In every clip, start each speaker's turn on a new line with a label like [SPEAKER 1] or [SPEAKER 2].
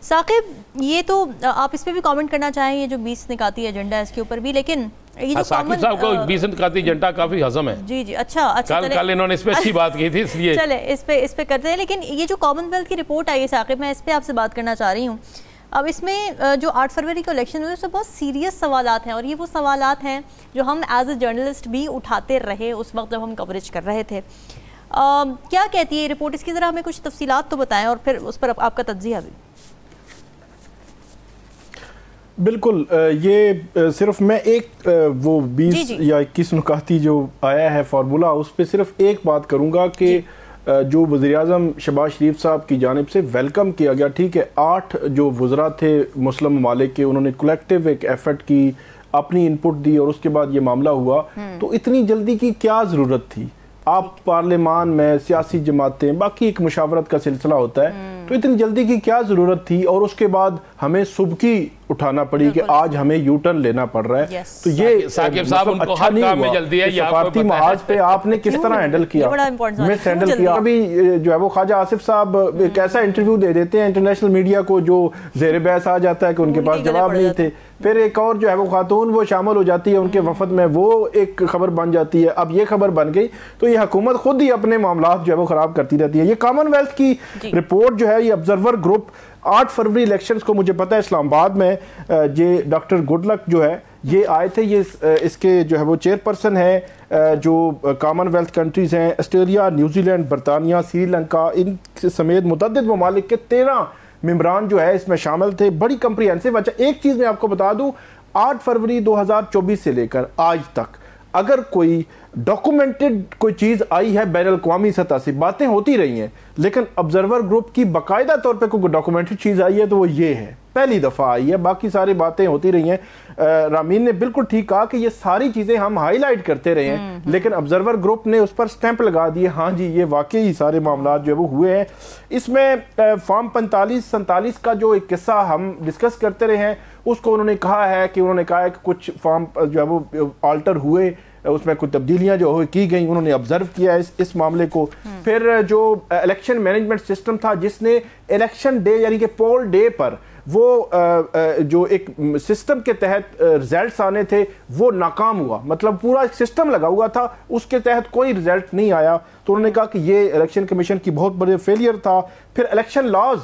[SPEAKER 1] साकिब, ये तो आप इस पे भी कमेंट करना चाहें, ये जो 20 निकाती एजेंडा है इसके ऊपर भी, लेकिन ये जो
[SPEAKER 2] साकिब साहब को 20 निकाती एजेंडा काफी हजम है।
[SPEAKER 1] जी जी, अच्छा
[SPEAKER 2] कल इन्होंने इस पे अच्छी बात की थी, इसलिए
[SPEAKER 1] चले इस पे करते हैं। लेकिन ये जो कॉमनवेल्थ की रिपोर्ट आई है साकिब, मैं इस पे आपसे बात करना चाह रही हूँ। अब इसमें जो 8 फरवरी को इलेक्शन हुए उसमें बहुत सीरियस सवालात हैं, और ये वो सवालात हैं जो हम एज ए जर्नलिस्ट भी उठाते रहे उस वक्त जब हम कवरेज कर रहे थे। क्या कहती है रिपोर्ट, इसकी ज़रा हमें कुछ तफसीलात तो बताएं और फिर उस पर आपका तज्ज़िया भी।
[SPEAKER 3] बिल्कुल, ये सिर्फ मैं एक वो 20 या 21 नुकाती जो आया है फार्मूला, उस पर सिर्फ एक बात करूँगा कि जो वज़ीर-ए-आज़म शहबाज शरीफ साहब की जानिब से वेलकम किया गया। ठीक है, 8 जो वज़रा थे मुस्लिम ममालिक के, उन्होंने कलेक्टिव एक एफर्ट की, अपनी इनपुट दी और उसके बाद ये मामला हुआ। तो इतनी जल्दी की क्या ज़रूरत थी? आप पार्लियामान में सियासी जमातें, बाकी एक मुशावरत का सिलसिला होता है, तो इतनी जल्दी की क्या ज़रूरत थी? और उसके बाद हमें सुबकी उठाना पड़ी कि आज हमें यू टर्न लेना पड़ रहा है। तो ये
[SPEAKER 2] साकिब साहब उनको
[SPEAKER 3] अच्छा
[SPEAKER 2] हर
[SPEAKER 3] नहीं
[SPEAKER 2] काम में
[SPEAKER 3] हुआ।
[SPEAKER 2] जल्दी है,
[SPEAKER 3] सफारती महाज पे आपने किस तरह हैंडल किया, मिस हैंडल किया। अभी जो है वो ख्वाजा आसिफ साहब एक ऐसा इंटरव्यू दे देते हैं इंटरनेशनल मीडिया को जो ज़ेर बहस आ जाता है कि उनके पास जवाब नहीं थे। फिर एक और जो है वो खातून वो शामिल हो जाती है उनके वफद में, वो एक खबर बन जाती है। अब ये खबर बन गई तो ये हुकूमत खुद ही अपने मामलात जो है वो खराब करती रहती है। ये कॉमनवेल्थ की रिपोर्ट जो है, ये ऑब्जर्वर ग्रुप 8 फरवरी इलेक्शंस को, मुझे पता है इस्लामाबाद में ये डॉक्टर गुडलक जो है ये आए थे। ये इसके जो है वो चेयरपर्सन है जो कॉमनवेल्थ कंट्रीज हैं, ऑस्ट्रेलिया, न्यूजीलैंड, बरतानिया, श्रीलंका, इन समेत मुतअद्दिद ममालिक के 13 मेंबरान जो है इसमें शामिल थे। बड़ी कंप्रीहेंसिव। अच्छा, एक चीज़ मैं आपको बता दूं, 8 फरवरी 2024 से लेकर आज तक अगर कोई डॉक्यूमेंटेड कोई चीज़ आई है बैनुल-अक़वामी सतह से, बातें होती रही हैं, लेकिन ऑब्जर्वर ग्रुप की बाकायदा तौर पे कोई डॉक्यूमेंटेड चीज़ आई है तो वो ये है, पहली दफ़ा आई है। बाकी सारी बातें होती रही हैं। रामीन ने बिल्कुल ठीक कहा कि ये सारी चीज़ें हम हाईलाइट करते रहे हैं, लेकिन ऑब्जर्वर ग्रुप ने उस पर स्टैंप लगा दिए, हाँ जी ये वाकई सारे मामला जो है वो हुए हैं। इसमें फॉर्म 45-47 का जो एक किस्सा हम डिस्कस करते रहे हैं, उसको उन्होंने कहा है कि कुछ फॉर्म जो है वो आल्टर हुए, उसमें कुछ तब्दीलियां जो की गई, उन्होंने ऑब्जर्व किया इस मामले को। फिर जो इलेक्शन मैनेजमेंट सिस्टम था जिसने इलेक्शन डे यानी कि पोल डे पर वो जो एक सिस्टम के तहत रिजल्ट्स आने थे वो नाकाम हुआ, मतलब पूरा एक सिस्टम लगा हुआ था, उसके तहत कोई रिजल्ट नहीं आया। तो उन्होंने कहा कि ये इलेक्शन कमीशन की बहुत बड़ी फेलियर था। फिर इलेक्शन लॉज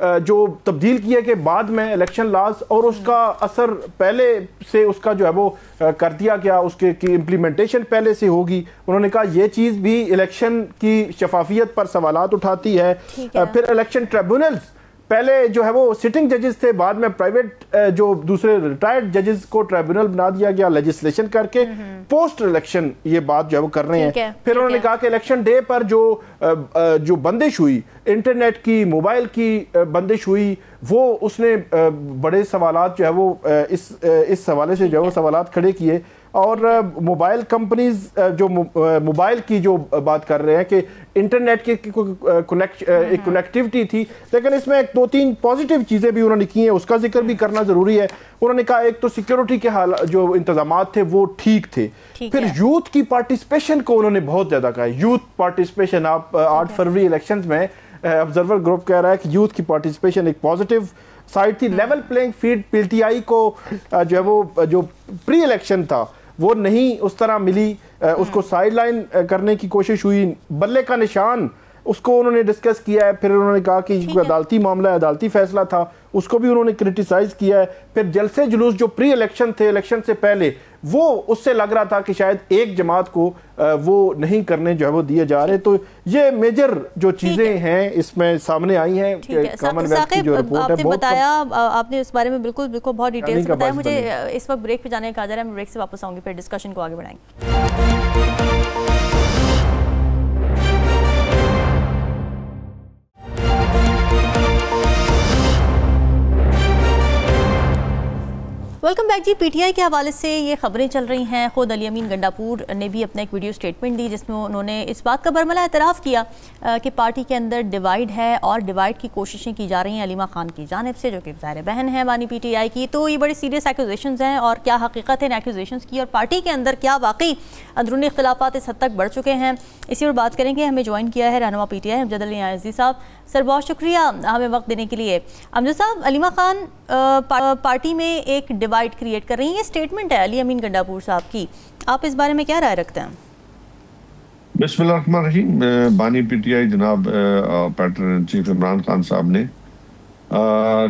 [SPEAKER 3] जो तब्दील किए के बाद में इलेक्शन लॉज, और उसका असर पहले से उसका जो है वो कर दिया गया, उसके की इम्प्लीमेंटेशन पहले से होगी। उन्होंने कहा ये चीज़ भी इलेक्शन की शफाफियत पर सवालात उठाती है। फिर इलेक्शन ट्रिब्यूनल्स, पहले जो है वो सिटिंग जजेस थे, बाद में प्राइवेट जो दूसरे रिटायर्ड जजेस को ट्रिब्यूनल बना दिया गया लेजिस्लेशन करके। पोस्ट इलेक्शन ये बात जो है वो कर रहे हैं। फिर उन्होंने कहा कि इलेक्शन डे पर जो बंदिश हुई, इंटरनेट की, मोबाइल की बंदिश हुई, वो उसने बड़े सवालात जो है वो इस हवाले से जो है वो सवालात खड़े किए। और मोबाइल कंपनीज जो मोबाइल की जो बात कर रहे हैं कि इंटरनेट की कनेक्टिविटी थी, लेकिन इसमें 2-3 पॉजिटिव चीज़ें भी उन्होंने की हैं, उसका जिक्र भी करना ज़रूरी है। उन्होंने कहा एक तो सिक्योरिटी के जो इंतजामात थे वो ठीक थे। फिर यूथ की पार्टिसिपेशन को उन्होंने बहुत ज़्यादा कहा। यूथ पार्टिसिपेशन, आप 8 फरवरी इलेक्शन में ऑब्जर्वर ग्रुप कह रहा है कि यूथ की पार्टिसिपेशन एक पॉजिटिव साइड थी। लेवल प्लेइंग फील्ड पीटीआई को जो है वो जो प्री इलेक्शन था वो नहीं उस तरह मिली, उसको साइडलाइन करने की कोशिश हुई। बल्ले का निशान, उसको उन्होंने डिस्कस किया है। फिर उन्होंने कहा कि अदालती मामला है, अदालती फैसला था, उसको भी उन्होंने क्रिटिसाइज किया है। फिर जलसे जुलूस जो प्री इलेक्शन थे, इलेक्शन से पहले, वो उससे लग रहा था कि शायद एक जमात को वो नहीं करने जो है वो दिए जा रहे। तो ये मेजर जो चीजें हैं इसमें सामने आई हैं।
[SPEAKER 1] कॉमनवेल्थ की जो रिपोर्ट है, बताया आपने इस बारे में बिल्कुल बहुत डिटेल से बताया। मुझे इस वक्त ब्रेक पे जाने का है, मैं ब्रेक से वापस आऊंगी, फिर डिस्कशन को आगे बढ़ाएंगे। वेलकम बैक जी। पीटीआई के हवाले से ये खबरें चल रही हैं। खुद अली अमीन गंडापुर ने भी अपना एक वीडियो स्टेटमेंट दी जिसमें उन्होंने इस बात का बरमला एतराफ़ किया कि पार्टी के अंदर डिवाइड है और डिवाइड की कोशिशें की जा रही हैं अलीमा खान की जानिब से, जो कि ज़ाहिर बहन है बानी पीटीआई की। तो ये बड़ी सीरियस एक्यूजेशंस हैं, और क्या हकीकत है इन एक्यूजेशंस की, और पार्टी के अंदर क्या वाकई अंदरूनी इख्तिलाफात इस हद तक बढ़ चुके हैं, इसी पर बात करेंगे। हमें ज्वाइन किया है रहनुमा पीटीआई अमजद अली याज़ी साहब। सर बहुत शुक्रिया हमें वक्त देने के लिए। अमजद साहब, अलीमा खान पार्टी में एक डिवाइड क्रिएट कर रही है, ये स्टेटमेंट है अली अमीन गंडापुर साहब की, आप इस बारे में क्या राय रखते हैं?
[SPEAKER 4] बिस्मिल्लाहिर्रहमानिर्रहीम। बानी पीटीआई जनाब पैटर्न चीफ इमरान खान साहब ने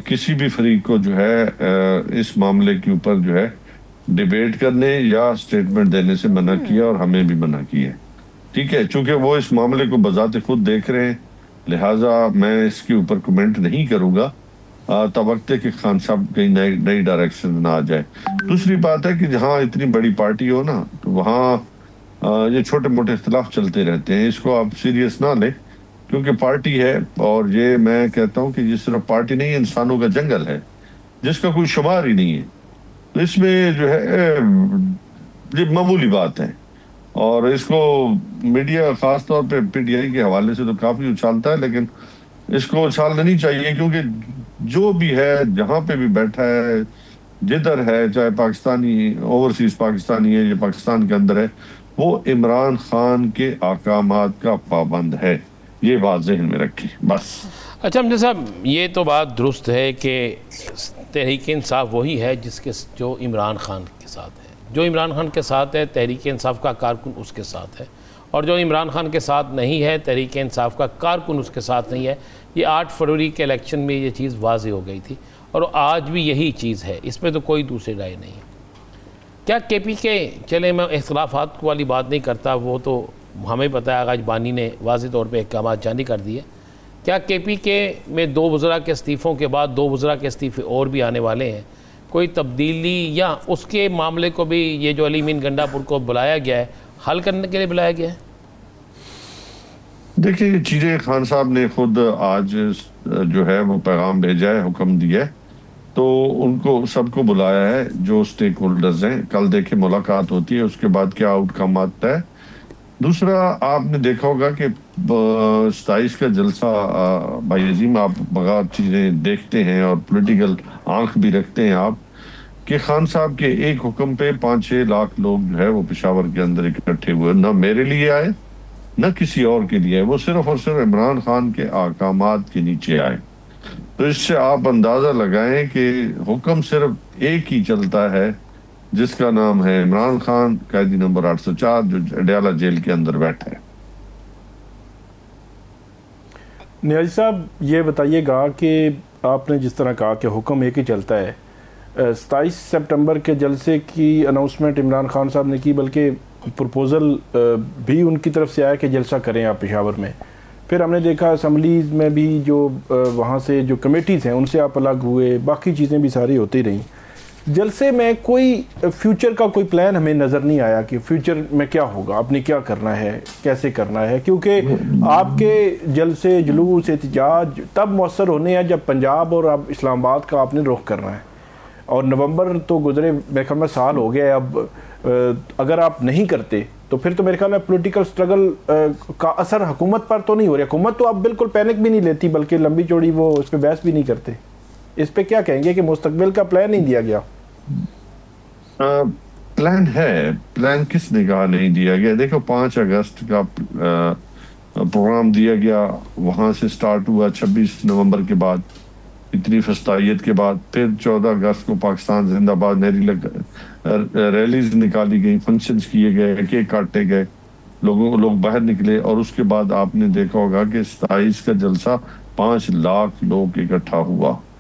[SPEAKER 4] किसी भी फरीक को जो है इस मामले के ऊपर जो है डिबेट करने या स्टेटमेंट देने से मना किया और हमें भी मना किया। ठीक है, चूंकि वो इस मामले को बजाते खुद देख रहे हैं, लिहाजा मैं इसके ऊपर कमेंट नहीं करूंगा तब वक्त कि खान साहब कहीं नई डायरेक्शन ना आ जाए। दूसरी बात है कि जहाँ इतनी बड़ी पार्टी हो ना, तो वहाँ ये छोटे मोटे इख्तिलाफ चलते रहते हैं, इसको आप सीरियस ना लें, क्योंकि पार्टी है और ये मैं कहता हूँ कि जिस तरह पार्टी नहीं, इंसानों का जंगल है जिसका कोई शुमार ही नहीं है। तो इसमें जो है ये मामूली बात है और इसको मीडिया खास तौर पे पीटीआई के हवाले से तो काफी उछालता है, लेकिन इसको उछालना नहीं चाहिए, क्योंकि जो भी है जहाँ पे भी बैठा है, जिधर है, चाहे पाकिस्तानी ओवरसीज पाकिस्तानी है या पाकिस्तान के अंदर है, वो इमरान खान के अहकामात का पाबंद है, ये बात जहन में रखी बस।
[SPEAKER 2] अच्छा अमजद साहब, ये तो बात दुरुस्त है कि तहरीक इंसाफ वही है जिसके जो इमरान खान के साथ है, जो इमरान खान के साथ है तहरीक इंसाफ का कारकुन उसके साथ है, और जो इमरान खान के साथ नहीं है तहरीक इंसाफ का कारकुन उसके साथ नहीं है। ये 8 फरवरी के इलेक्शन में ये चीज़ वाज़ेह हो गई थी और आज भी यही चीज़ है, इसमें तो कोई दूसरी राय नहीं है। क्या केपी के, चले मैं इख्तलाफात वाली बात नहीं करता, वो तो हमें पता है आज बानी ने वाज़ेह तौर पे अहकाम जारी कर दिए, क्या केपी के में 2 वज़रा के इस्तीफ़ों के बाद 2 वज़रा के इस्तीफ़े और भी आने वाले हैं, कोई तब्दीली या उसके मामले को भी ये जो अली अमीन गंडापुर को बुलाया गया है हल करने के लिए बुलाया गया है?
[SPEAKER 4] देखिए, चीज़ें खान साहब ने खुद आज जो है वो पैगाम भेजा है, हुक्म दिया है, तो उनको सबको बुलाया है जो स्टेक होल्डर्स हैं। कल देखे मुलाकात होती है, उसके बाद क्या आउटकम आता है। दूसरा, आपने देखा होगा कि 27 का जलसा, भाई अजीम आप बगैर चीज़ें देखते हैं और पॉलिटिकल आंख भी रखते हैं आप, कि खान साहब के एक हुक्म पे 5-6 लाख लोग जो है वो पेशावर के अंदर इकट्ठे हुए, ना मेरे लिए आए न किसी और के लिए, वो सिर्फ और सिर्फ इमरान खान के अहकामात के नीचे आए। तो इससे आप अंदाजा लगाएं कि हुक्म सिर्फ एक ही चलता है जिसका नाम है इमरान खान, कैदी नंबर 804, जो अडयाला जेल के अंदर बैठा है।
[SPEAKER 3] नियाज़ी साहब, ये बताइएगा कि आपने जिस तरह कहा कि हुक्म एक ही चलता है, 27 सितंबर के जलसे की अनाउंसमेंट इमरान खान साहब ने की, बल्कि प्रपोज़ल भी उनकी तरफ से आया कि जलसा करें आप पेशावर में। फिर हमने देखा असम्बलीज़ में भी जो वहाँ से जो कमेटीज़ हैं उनसे आप अलग हुए, बाकी चीज़ें भी सारी होती रहीं। जलसे में कोई फ्यूचर का कोई प्लान हमें नज़र नहीं आया कि फ्यूचर में क्या होगा, आपने क्या करना है, कैसे करना है, क्योंकि आपके जलसे, जुलूस, एहतजाज तब मौसर होने हैं जब पंजाब और अब इस्लामाबाद का आपने रुख करना है, और नवंबर तो गुजरे मेरे ख्याल में साल हो गया। अब अगर आप नहीं करते तो फिर तो मेरे ख्याल में पॉलिटिकल स्ट्रगल का असर हुकूमत पर तो नहीं हो रहा। हुकूमत तो आप बिल्कुल पैनिक भी नहीं लेती, बल्कि लंबी चौड़ी वो उस पर बहस भी नहीं करते। इस पे क्या कहेंगे कि मुस्तकबिल का प्लान नहीं दिया गया?
[SPEAKER 4] प्लान है, प्लान किसने कहा नहीं दिया गया? देखो, 5 अगस्त का प्रोग्राम दिया गया, वहाँ से स्टार्ट हुआ 26 नवंबर के बाद, इतनी फस्तायत के बाद। फिर 14 अगस्त को पाकिस्तान जिंदाबाद रैलीज निकाली गई, फंक्शंस किए गए, केक काटे गए, लोग बाहर निकले, और उसके बाद आपने देखा होगा कि 27 का जलसा 5 लाख लोग इकट्ठा हुआ।